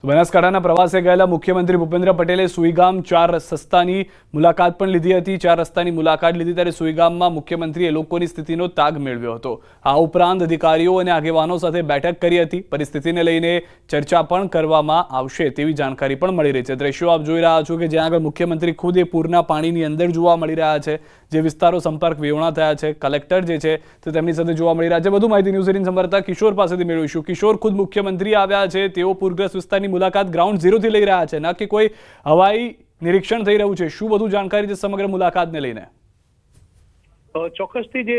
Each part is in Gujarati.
બનાસકાંઠાના પ્રવાસે ગયેલા મુખ્યમંત્રી ભૂપેન્દ્ર પટેલે સુઈગામ 4 રસ્તાની મુલાકાત પણ લીધી હતી। 4 રસ્તાની મુલાકાત લીધી ત્યારે સુઈગામમાં મુખ્યમંત્રીએ લોકોની સ્થિતિનો તાગ મેળવ્યો હતો। આ ઉપરાંત અધિકારીઓ અને આગેવાનો સાથે બેઠક કરી હતી। પરિસ્થિતિને લઈને ચર્ચા પણ કરવામાં આવશે તેવી જાણકારી પણ મળી રહી છે। દ્રશ્યો આપ જોઈ રહ્યા છો કે જ્યાં આગળ મુખ્યમંત્રી ખુદ એ પૂરના પાણીની અંદર જોવા મળી રહ્યા છે। જે વિસ્તારો સંપર્ક વિહોણા થયા છે, કલેક્ટર જે છે તે તેમની સાથે જોવા મળી રહ્યા છે। વધુ માહિતી ન્યૂઝ 18 સંવાદદાતા કિશોર પાસેથી મેળવીશું। કિશોર, ખુદ મુખ્યમંત્રી આવ્યા છે, તેઓ પૂરગ્રસ્ત વિસ્તારની મુલાકાત ગ્રાઉન્ડ ઝીરો થી લઈ રહ્યા છે, ન કે કોઈ હવાઈ નિરીક્ષણ થઈ રહ્યું છે। શું વધુ જાણકારી છે સમગ્ર મુલાકાતને લઈને? ચોક્કસથી જે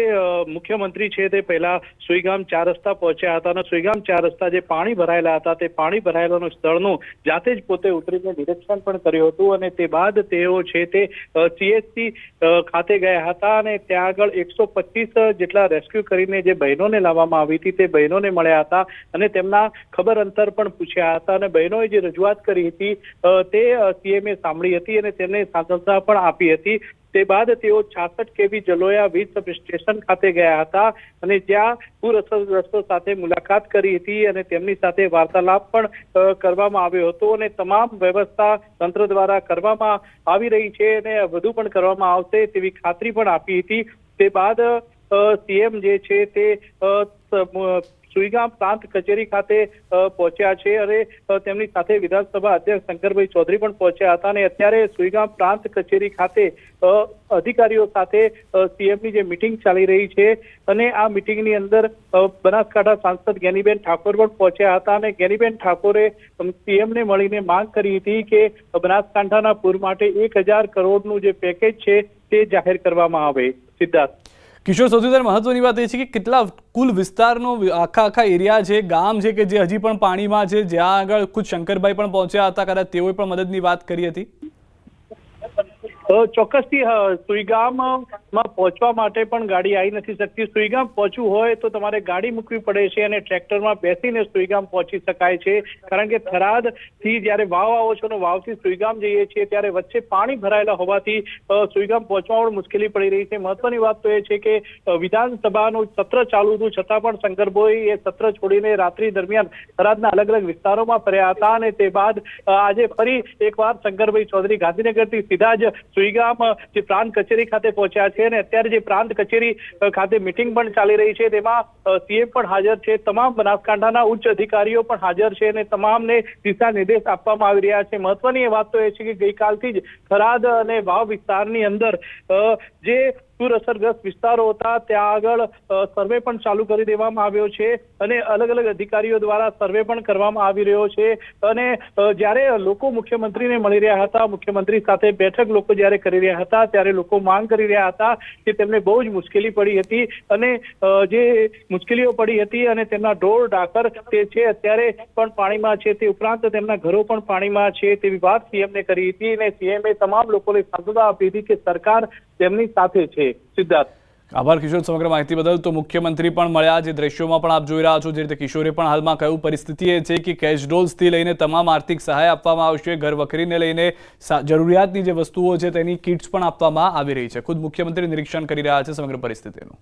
મુખ્યમંત્રી છે તે પહેલા સુઈગામ 4 રસ્તા પહોંચ્યા હતા અને સુઈગામ 4 રસ્તા જે પાણી ભરાયેલા હતા તે પાણી ભરાયેલાનું સ્થળનું જાતે જ પોતે ઉતરીને નિરીક્ષણ પણ કર્યું હતું અને તે બાદ તેઓ છે તે CHC ખાતે ગયા હતા અને ત્યાં આગળ 125 જેટલા રેસ્ક્યુ કરીને જે બહેનોને લાવવામાં આવી હતી તે બહેનોને મળ્યા હતા અને તેમના ખબર અંતર પણ પૂછ્યા હતા અને બહેનોએ જે રજૂઆત કરી હતી તે CMએ સાંભળી હતી અને તેમને સાંત્વના પણ આપી હતી। તે બાદ તેઓ 66 kV જલોયા વીજ સબસ્ટેશન ખાતે ગયા હતા અને જ્યાં પૂર અસરગ્રસ્તો સાથે મુલાકાત કરી હતી અને તેમની સાથે વાર્તાલાપ પણ કરવામાં આવ્યો હતો અને તમામ વ્યવસ્થા તંત્ર દ્વારા કરવામાં આવી રહી છે અને વધુ પણ કરવામાં આવશે તેવી ખાતરી પણ આપી હતી। તે બાદ CM જે છે તે સુઈગામ પ્રાંત કચેરી ખાતે પહોંચ્યા છે અને તેમની સાથે વિધાનસભા અધ્યક્ષ શંકરભાઈ ચૌધરી પણ પહોંચ્યા હતા અને અત્યારે સુઈગામ પ્રાંત કચેરી ખાતે અધિકારીઓ સાથે CMની જે મીટિંગ ચાલી રહી છે અને આ મીટિંગની અંદર બનાસકાંઠા સાંસદ જ્ઞાનીબેન ઠાકોર પણ પહોંચ્યા હતા અને જ્ઞાનીબેન ઠાકોરે CMને મળીને માંગ કરી હતી કે બનાસકાંઠાના પૂર માટે 1000 કરોડનું જે પેકેજ છે તે જાહેર કરવામાં આવે। સિદ્ધાર્થ કિશોર, સૌથી વધારે મહત્વની વાત એ છે કે કેટલા કુલ વિસ્તારનો આખા એરિયા છે, ગામ છે કે જે હજી પણ પાણીમાં છે, જ્યાં આગળ ખુદ શંકરભાઈ પણ પહોંચ્યા હતા, કદાચ તેઓએ પણ મદદની વાત કરી હતી? ચોક્કસથી સુઈગામમાં પહોંચવા માટે પણ ગાડી આવી નથી શકતી। સુઈગામ પહોંચવું હોય તો તમારે ગાડી મૂકવી પડે છે અને ટ્રેક્ટરમાં બેસીને સુઈગામ પહોંચી શકાય છે, કારણ કે થરાદથી જ્યારે વાવ આવો છો અને વાવથી સુઈગામ જઈએ છીએ ત્યારે વચ્ચે પાણી ભરાયેલા હોવાથી સુઈગામ પહોંચવામાં મુશ્કેલી પડી રહી છે। મહત્વની વાત તો એ છે કે વિધાનસભાનું સત્ર ચાલુ હતું છતાં પણ શંકરભાઈ એ સત્ર છોડીને રાત્રિ દરમિયાન થરાદના અલગ અલગ વિસ્તારોમાં ફર્યા હતા અને તે બાદ આજે ફરી એકવાર શંકરભાઈ ચૌધરી ગાંધીનગરથી સીધા જ સુઈગામ જે પ્રાંત કચેરી ખાતે પહોંચ્યા છે અને અત્યારે જે પ્રાંત કચેરી ખાતે મીટિંગ પણ ચાલી રહી છે તેમાં CM પણ હાજર છે, તમામ બનાસકાંઠાના ઉચ્ચ અધિકારીઓ પણ હાજર છે અને તમામને દિશા નિર્દેશ આપવામાં આવી રહ્યા છે। મહત્વની એ વાત તો એ છે કે ગઈકાલથી જ થરાદ અને વાવ વિસ્તારની અંદર જે પૂર અસરગ્રસ્ત વિસ્તારો હતા ત્યાં આગળ સર્વે પણ ચાલુ કરી દેવામાં આવ્યો છે અને અલગ અલગ અધિકારીઓ દ્વારા સર્વે પણ કરવામાં આવી રહ્યો છે અને જ્યારે લોકો મુખ્યમંત્રીને મળી રહ્યા હતા, મુખ્યમંત્રી સાથે બેઠક લોકો જ્યારે કરી રહ્યા હતા ત્યારે લોકો માંગ કરી રહ્યા હતા કે તેમને બહુ જ મુશ્કેલી પડી હતી અને જે મુશ્કેલીઓ પડી હતી અને તેમના ઢોર ડાકર તે છે અત્યારે પણ પાણીમાં છે, તે ઉપરાંત તેમના ઘરો પણ પાણીમાં છે તેવી વાત CMને કરી હતી અને CMએ તમામ લોકોને સાંત્વના આપી હતી કે સરકાર તેમની સાથે છે। સિદ્ધાર્થ, આભાર કિશોર સમગ્ર માહિતી બદલ। તો મુખ્યમંત્રી પણ મળ્યા, જે દ્રશ્યોમાં પણ આપ જોઈ રહ્યા છો, જે રીતે કિશોરે પણ હાલમાં કહ્યું, પરિસ્થિતિ એ છે કે કેશ ડોલ્સથી લઈને તમામ આર્થિક સહાય આપવામાં આવશે, ઘર વખરીને લઈને જરૂરિયાતની જે વસ્તુઓ છે તેની કિટ્સ પણ આપવામાં આવી રહી છે। ખુદ મુખ્યમંત્રી નિરીક્ષણ કરી રહ્યા છે સમગ્ર પરિસ્થિતિનું।